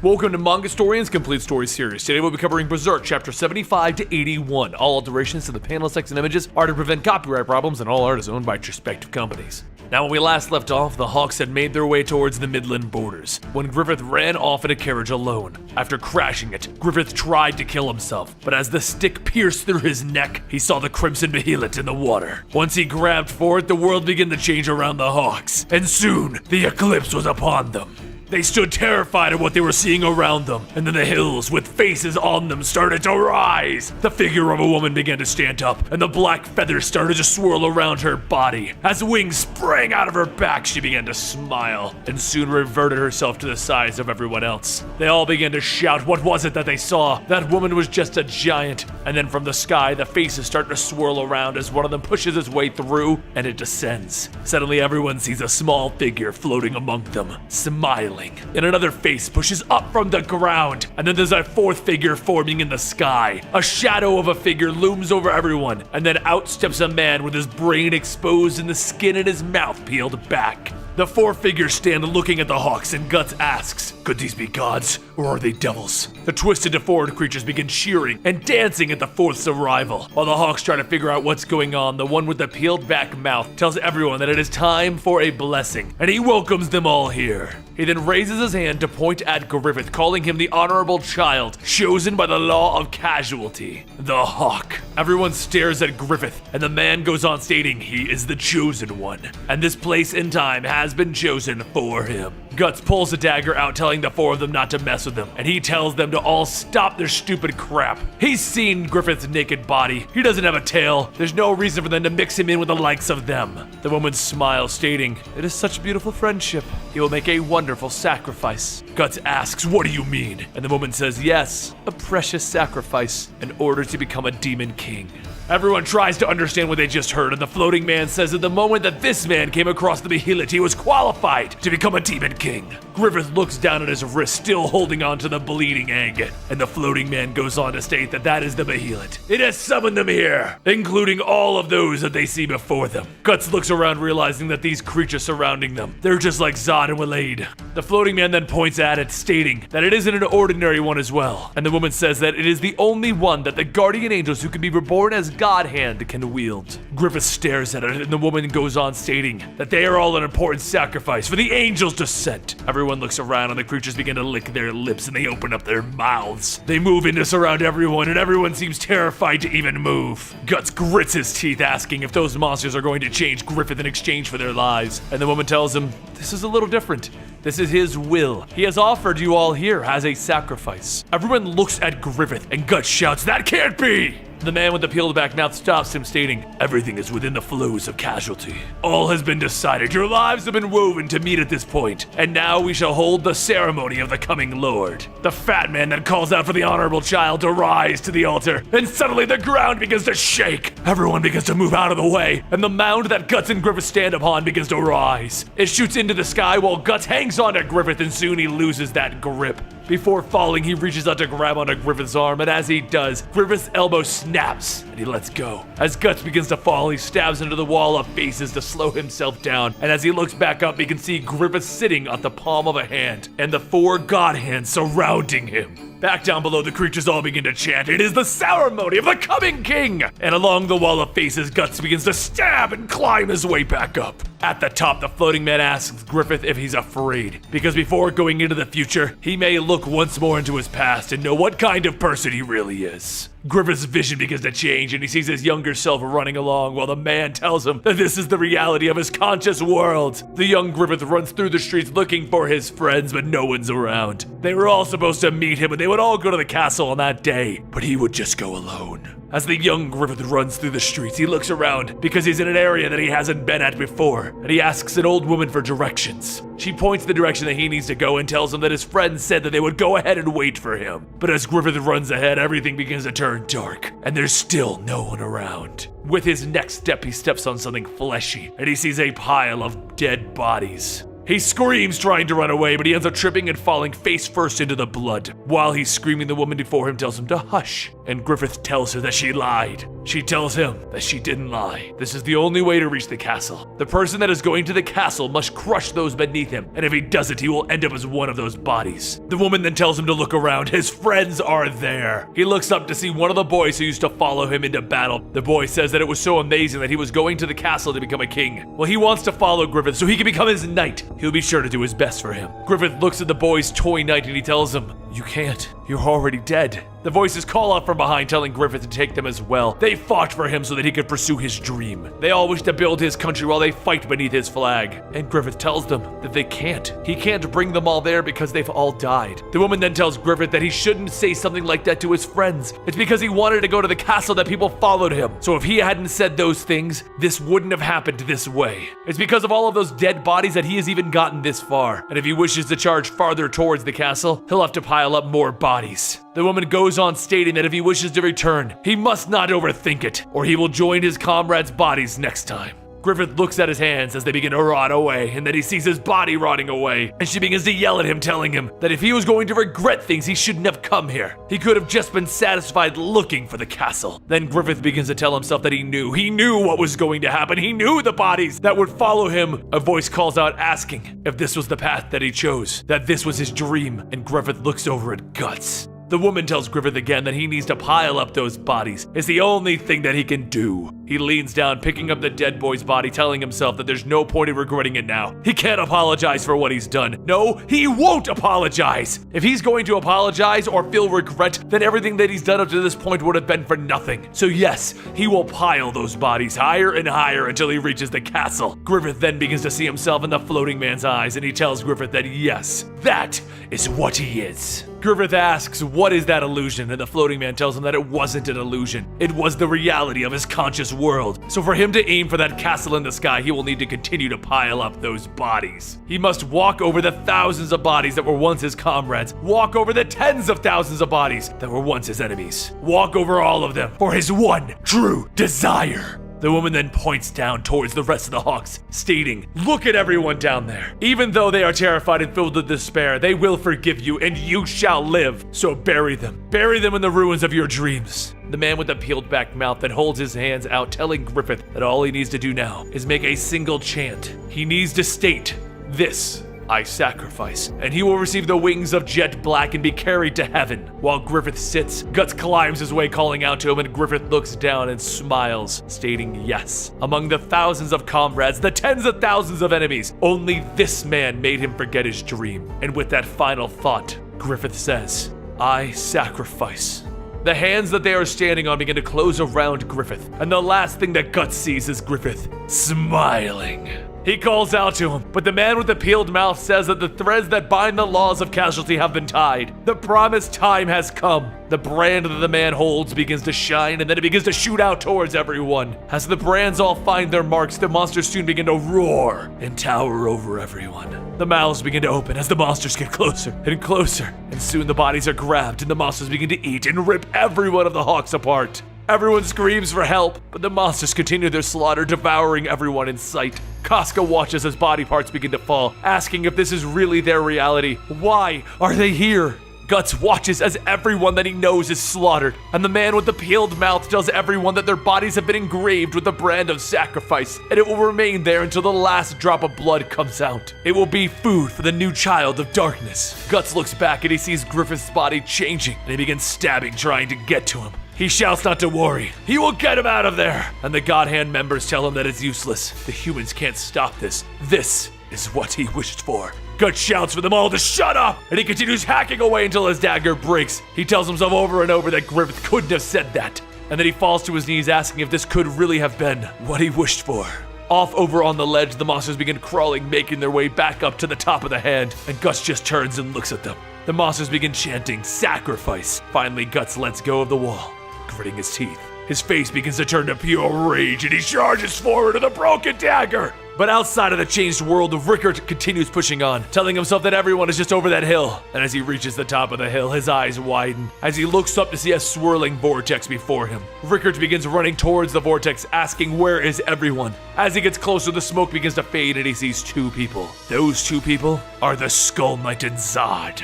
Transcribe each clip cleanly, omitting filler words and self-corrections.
Welcome to Manga Historian's Complete Story Series. Today we'll be covering Berserk, chapter 75 to 81. All alterations to the panel, text, and images are to prevent copyright problems, and all art is owned by its respective companies. Now, when we last left off, the Hawks had made their way towards the Midland borders, when Griffith ran off in a carriage alone. After crashing it, Griffith tried to kill himself, but as the stick pierced through his neck, he saw the crimson behelit in the water. Once he grabbed for it, the world began to change around the Hawks, and soon, the eclipse was upon them. They stood terrified at what they were seeing around them, and then the hills with faces on them started to rise. The figure of a woman began to stand up, and the black feathers started to swirl around her body. As wings sprang out of her back, she began to smile, and soon reverted herself to the size of everyone else. They all began to shout, what was it that they saw? That woman was just a giant. And then from the sky, the faces start to swirl around as one of them pushes its way through, and it descends. Suddenly everyone sees a small figure floating among them, smiling. And another face pushes up from the ground, and then there's a fourth figure forming in the sky. A shadow of a figure looms over everyone, and then out steps a man with his brain exposed and the skin in his mouth peeled back. The four figures stand looking at the Hawks, and Guts asks, could these be gods, or are they devils? The twisted, deformed creatures begin cheering and dancing at the fourth's arrival. While the Hawks try to figure out what's going on, the one with the peeled back mouth tells everyone that it is time for a blessing, and he welcomes them all here. He then raises his hand to point at Griffith, calling him the honorable child, chosen by the law of casualty, the Hawk. Everyone stares at Griffith, and the man goes on stating he is the chosen one, and this place and time has been chosen for him. Guts pulls a dagger out, telling the four of them not to mess with him, and he tells them to all stop their stupid crap. He's seen Griffith's naked body. He doesn't have a tail. There's no reason for them to mix him in with the likes of them. The woman smiles, stating, it is such a beautiful friendship. He will make a wonderful sacrifice. Guts asks, what do you mean? And the woman says, yes, a precious sacrifice in order to become a demon king. Everyone tries to understand what they just heard, and the floating man says that the moment that this man came across the behelit, he was qualified to become a demon king. Griffith looks down at his wrist, still holding on to the bleeding egg, and the floating man goes on to state that that is the behelit. It has summoned them here, including all of those that they see before them. Guts looks around, realizing that these creatures surrounding them, they're just like Zod and Waleed. The floating man then points at it, stating that it isn't an ordinary one as well, and the woman says that it is the only one that the guardian angels who can be reborn as God hand can wield. Griffith stares at it, and the woman goes on stating that they are all an important sacrifice for the angels' descent. Everyone looks around, and the creatures begin to lick their lips, and they open up their mouths. They move in to surround everyone, and everyone seems terrified to even move. Guts grits his teeth, asking if those monsters are going to change Griffith in exchange for their lives, and the woman tells him, this is a little different. This is his will. He has offered you all here as a sacrifice. Everyone looks at Griffith, and Guts shouts, that can't be! The man with the peeled back mouth stops him, stating, everything is within the flows of casualty. All has been decided. Your lives have been woven to meet at this point, and now we shall hold the ceremony of the coming Lord. The fat man then calls out for the honorable child to rise to the altar, and suddenly the ground begins to shake. Everyone begins to move out of the way, and the mound that Guts and Griffith stand upon begins to rise. It shoots into the sky while Guts hangs on to Griffith, and soon he loses that grip. Before falling, he reaches out to grab onto Griffith's arm, and as he does, Griffith's elbow snaps, and he lets go. As Guts begins to fall, he stabs into the wall of faces to slow himself down, and as he looks back up, he can see Griffith sitting at the palm of a hand, and the four god hands surrounding him. Back down below, the creatures all begin to chant, it is the ceremony of the coming king! And along the wall of faces, Guts begins to stab and climb his way back up. At the top, the floating man asks Griffith if he's afraid, because before going into the future, he may look once more into his past and know what kind of person he really is. Griffith's vision begins to change, and he sees his younger self running along while the man tells him that this is the reality of his conscious world. The young Griffith runs through the streets looking for his friends, but no one's around. They were all supposed to meet him, and they would all go to the castle on that day, but he would just go alone. As the young Griffith runs through the streets, he looks around because he's in an area that he hasn't been at before, and he asks an old woman for directions. She points the direction that he needs to go and tells him that his friends said that they would go ahead and wait for him. But as Griffith runs ahead, everything begins to turn dark, and there's still no one around. With his next step, he steps on something fleshy, and he sees a pile of dead bodies. He screams trying to run away, but he ends up tripping and falling face first into the blood. While he's screaming, the woman before him tells him to hush, and Griffith tells her that she lied. She tells him that she didn't lie. This is the only way to reach the castle. The person that is going to the castle must crush those beneath him, and if he doesn't, he will end up as one of those bodies. The woman then tells him to look around. His friends are there. He looks up to see one of the boys who used to follow him into battle. The boy says that it was so amazing that he was going to the castle to become a king. Well, he wants to follow Griffith so he can become his knight. He'll be sure to do his best for him. Griffith looks at the boy's toy knight and he tells him, "You can't. You're already dead." The voices call out from behind, telling Griffith to take them as well. They fought for him so that he could pursue his dream. They all wish to build his country while they fight beneath his flag. And Griffith tells them that they can't. He can't bring them all there because they've all died. The woman then tells Griffith that he shouldn't say something like that to his friends. It's because he wanted to go to the castle that people followed him. So if he hadn't said those things, this wouldn't have happened this way. It's because of all of those dead bodies that he has even gotten this far. And if he wishes to charge farther towards the castle, he'll have to pile up more bodies. The woman goes on stating that if he wishes to return, he must not overthink it, or he will join his comrades' bodies next time. Griffith looks at his hands as they begin to rot away, and then he sees his body rotting away, and she begins to yell at him, telling him that if he was going to regret things, he shouldn't have come here. He could have just been satisfied looking for the castle. Then Griffith begins to tell himself that he knew what was going to happen. He knew the bodies that would follow him. A voice calls out asking if this was the path that he chose, that this was his dream, and Griffith looks over at Guts. The woman tells Griffith again that he needs to pile up those bodies. It's the only thing that he can do. He leans down, picking up the dead boy's body, telling himself that there's no point in regretting it now. He can't apologize for what he's done. No, he won't apologize. If he's going to apologize or feel regret, then everything that he's done up to this point would have been for nothing. So yes, he will pile those bodies higher and higher until he reaches the castle. Griffith then begins to see himself in the floating man's eyes, and he tells Griffith that yes, that is what he is. Griffith asks, "What is that illusion?" And the floating man tells him that it wasn't an illusion. It was the reality of his conscious world. So for him to aim for that castle in the sky, he will need to continue to pile up those bodies. He must walk over the thousands of bodies that were once his comrades, walk over the tens of thousands of bodies that were once his enemies, walk over all of them for his one true desire. The woman then points down towards the rest of the Hawks, stating, "Look at everyone down there. Even though they are terrified and filled with despair, they will forgive you and you shall live. So bury them. Bury them in the ruins of your dreams." The man with the peeled back mouth then holds his hands out, telling Griffith that all he needs to do now is make a single chant. He needs to state, "This I sacrifice," and he will receive the wings of jet black and be carried to heaven. While Griffith sits, Guts climbs his way, calling out to him, and Griffith looks down and smiles, stating yes. Among the thousands of comrades, the tens of thousands of enemies, only this man made him forget his dream. And with that final thought, Griffith says, "I sacrifice." The hands that they are standing on begin to close around Griffith, and the last thing that Guts sees is Griffith smiling. He calls out to him, but the man with the peeled mouth says that the threads that bind the laws of casualty have been tied. The promised time has come. The brand that the man holds begins to shine, and then it begins to shoot out towards everyone. As the brands all find their marks, the monsters soon begin to roar and tower over everyone. The mouths begin to open as the monsters get closer and closer, and soon the bodies are grabbed and the monsters begin to eat and rip every one of the Hawks apart. Everyone screams for help, but the monsters continue their slaughter, devouring everyone in sight. Casca watches as body parts begin to fall, asking if this is really their reality. Why are they here? Guts watches as everyone that he knows is slaughtered, and the man with the peeled mouth tells everyone that their bodies have been engraved with the brand of sacrifice, and it will remain there until the last drop of blood comes out. It will be food for the new child of darkness. Guts looks back and he sees Griffith's body changing, and he begins stabbing, trying to get to him. He shouts not to worry. He will get him out of there. And the God Hand members tell him that it's useless. The humans can't stop this. This is what he wished for. Guts shouts for them all to shut up, and he continues hacking away until his dagger breaks. He tells himself over and over that Griffith couldn't have said that. And then he falls to his knees, asking if this could really have been what he wished for. Off over on the ledge, the monsters begin crawling, making their way back up to the top of the hand, and Guts just turns and looks at them. The monsters begin chanting, "Sacrifice." Finally, Guts lets go of the wall, gritting his teeth. His face begins to turn to pure rage, and he charges forward with a broken dagger. But outside of the changed world, Rickard continues pushing on, telling himself that everyone is just over that hill. And as he reaches the top of the hill, his eyes widen as he looks up to see a swirling vortex before him. Rickard begins running towards the vortex, asking where is everyone. As he gets closer, the smoke begins to fade and he sees two people. Those two people are the Skull Knight and Zod.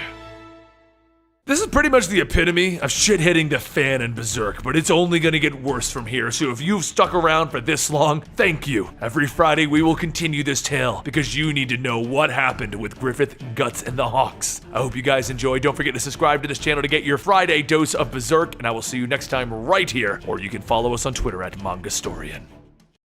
This is pretty much the epitome of shit hitting the fan in Berserk, but it's only gonna get worse from here, so if you've stuck around for this long, thank you. Every Friday we will continue this tale, because you need to know what happened with Griffith, Guts, and the Hawks. I hope you guys enjoyed. Don't forget to subscribe to this channel to get your Friday dose of Berserk, and I will see you next time right here, or you can follow us on Twitter at Mangastorian.